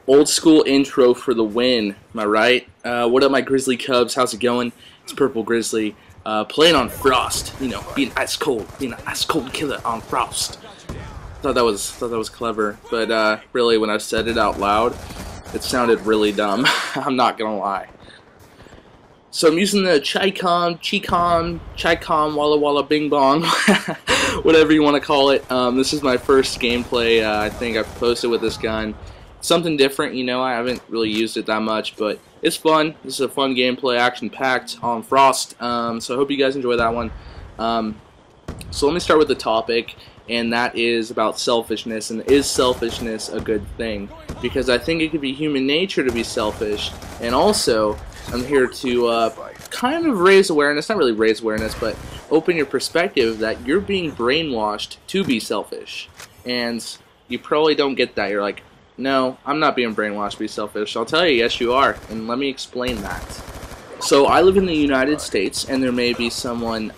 Old school intro for the win, am I right? What up, my Grizzly Cubs? How's it going? It's Purple Grizzly, playing on Frost. You know, being an ice cold killer on Frost. Thought that was clever, but really, when I said it out loud, it sounded really dumb. I'm not gonna lie. So I'm using the Chicom, Walla Walla Bing Bong, whatever you want to call it. This is my first gameplay. I think I've posted with this gun. Something different, you know. I haven't really used it that much, but it's fun. This is a fun gameplay, action-packed on Frost. So I hope you guys enjoy that one. So let me start with the topic, and that is about selfishness. And is selfishness a good thing? Because I think it could be human nature to be selfish, and also I'm here to kind of raise awareness, not really raise awareness, but open your perspective that you're being brainwashed to be selfish. And you probably don't get that. You're like, no, I'm not being brainwashed to be selfish. I'll tell you, yes you are, and let me explain that. So I live in the United States, and there may be someone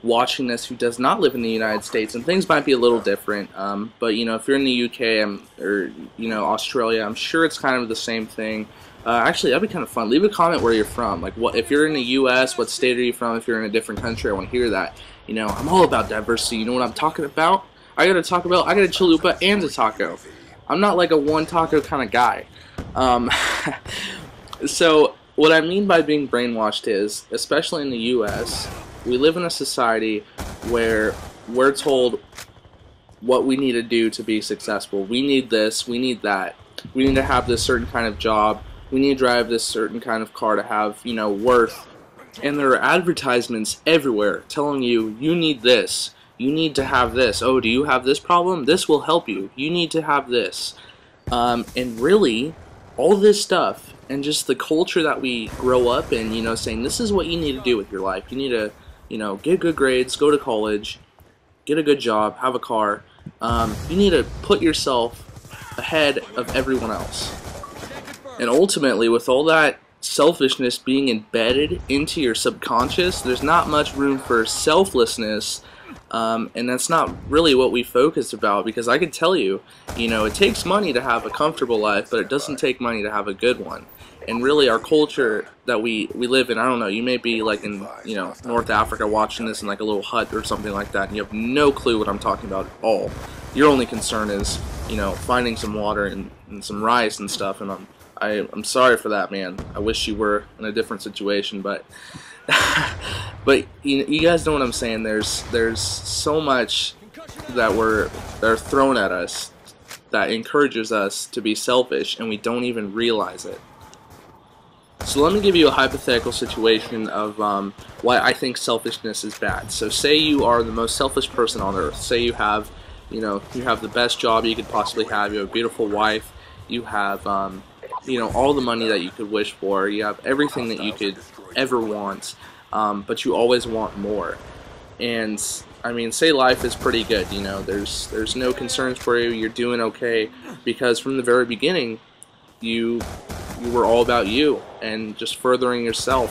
watching this who does not live in the United States, and things might be a little different, but you know, if you're in the UK or you know, Australia, I'm sure it's kind of the same thing. Actually, that'd be kind of fun. Leave a comment where you're from. Like, what if you're in the U.S., what state are you from? If you're in a different country, I want to hear that. You know, I'm all about diversity. You know what I'm talking about? I got a chalupa and a taco. I'm not like a one taco kind of guy. So what I mean by being brainwashed is, especially in the U.S., we live in a society where we're told what we need to do to be successful. We need this, we need that. We need to have this certain kind of job. We need to drive this certain kind of car to have, you know, worth. And there are advertisements everywhere telling you, you need this. You need to have this. Oh, do you have this problem? This will help you. You need to have this. And really, all this stuff and just the culture that we grow up in, you know, saying this is what you need to do with your life. You need to, you know, get good grades, go to college, get a good job, have a car. You need to put yourself ahead of everyone else. And ultimately, with all that selfishness being embedded into your subconscious, there's not much room for selflessness. And that's not really what we focus about, because I can tell you, you know, it takes money to have a comfortable life, but it doesn't take money to have a good one. And really, our culture that we live in, I don't know, you may be like in, you know, North Africa watching this in like a little hut or something like that, and you have no clue what I'm talking about at all. Your only concern is, you know, finding some water and some rice and stuff, and I'm sorry for that, man. I wish you were in a different situation, but but you guys know what I'm saying. There's so much that are thrown at us that encourages us to be selfish, and we don't even realize it. So let me give you a hypothetical situation of why I think selfishness is bad. So say you are the most selfish person on earth. Say you have, you know, you have the best job you could possibly have. You have a beautiful wife. You have, you know, all the money that you could wish for. You have everything that you could ever want, but you always want more. And I mean, say life is pretty good. You know, there's no concerns for you. You're doing okay because from the very beginning, you were all about you and just furthering yourself,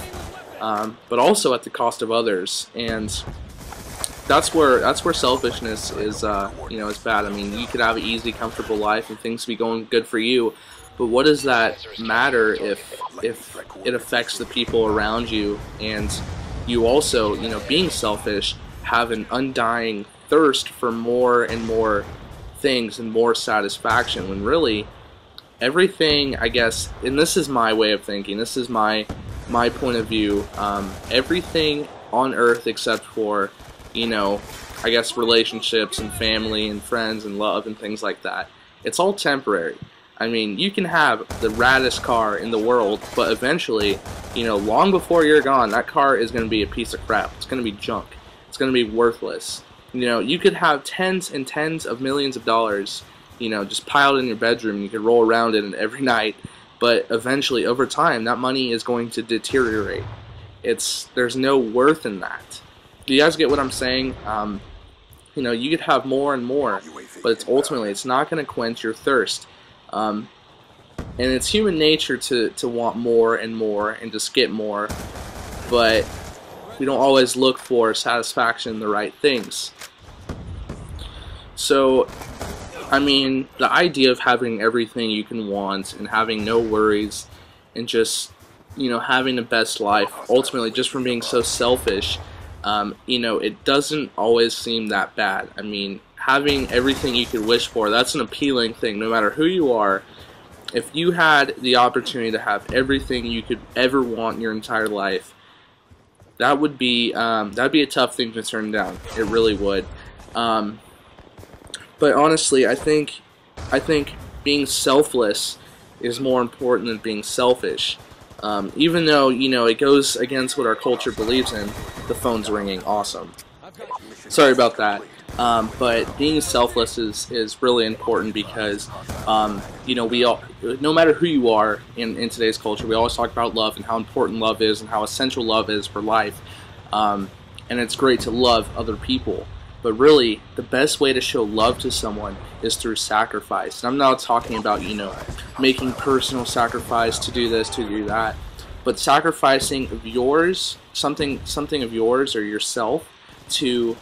but also at the cost of others. And that's where selfishness is, you know, is bad. I mean, you could have an easy, comfortable life and things be going good for you, but what does that matter if it affects the people around you, and you also, you know, being selfish, have an undying thirst for more and more things and more satisfaction, when really everything, I guess, and this is my way of thinking, this is my point of view, everything on earth except for, you know, I guess relationships and family and friends and love and things like that, it's all temporary. I mean, you can have the raddest car in the world, but eventually, you know, long before you're gone, that car is going to be a piece of crap. It's going to be junk. It's going to be worthless. You know, you could have tens and tens of millions of dollars, you know, just piled in your bedroom. You could roll around in it every night, but eventually, over time, that money is going to deteriorate. There's no worth in that. Do you guys get what I'm saying? You know, you could have more and more, but ultimately, it's not going to quench your thirst. And it's human nature to want more and more and just get more, but we don't always look for satisfaction in the right things. So I mean, the idea of having everything you can want and having no worries and just, you know, having the best life, ultimately just from being so selfish, you know, it doesn't always seem that bad. I mean, having everything you could wish for, that's an appealing thing, no matter who you are. If you had the opportunity to have everything you could ever want in your entire life, that would be that'd be a tough thing to turn down. It really would. But honestly, I think being selfless is more important than being selfish. Even though, you know, it goes against what our culture believes in. The phone's ringing. Awesome. Sorry about that. But being selfless is really important because, you know, we all, no matter who you are in today's culture, we always talk about love and how important love is and how essential love is for life. And it's great to love other people. But really, the best way to show love to someone is through sacrifice. And I'm not talking about, you know, making personal sacrifice to do this, to do that. But sacrificing of yours, something of yours or yourself to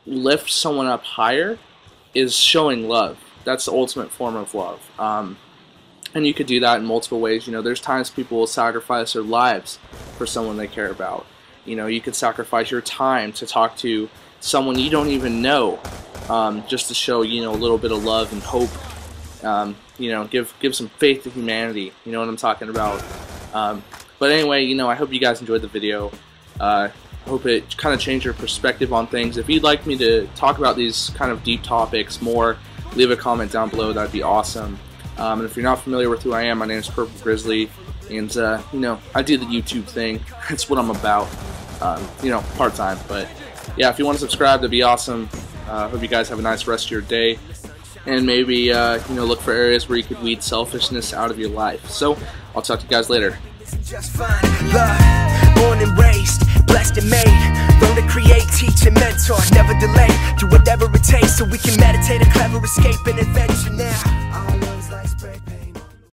lift someone up higher is showing love. That's the ultimate form of love. And you could do that in multiple ways. You know, there's times people will sacrifice their lives for someone they care about. You know, you could sacrifice your time to talk to someone you don't even know, just to show, you know, a little bit of love and hope. You know, give some faith to humanity. You know what I'm talking about. But anyway, you know, I hope you guys enjoyed the video. I hope it kind of changed your perspective on things. If you'd like me to talk about these kind of deep topics more, leave a comment down below. That'd be awesome. And if you're not familiar with who I am, my name is Purple Grizzly, and you know, I do the YouTube thing. That's what I'm about. You know, part-time, but yeah, if you want to subscribe, that'd be awesome. Hope you guys have a nice rest of your day, and maybe you know, look for areas where you could weed selfishness out of your life. So I'll talk to you guys later. Just find love, born and raised, blessed and made. Learn to create, teach and mentor, never delay. Do whatever it takes so we can meditate a clever escape and adventure now.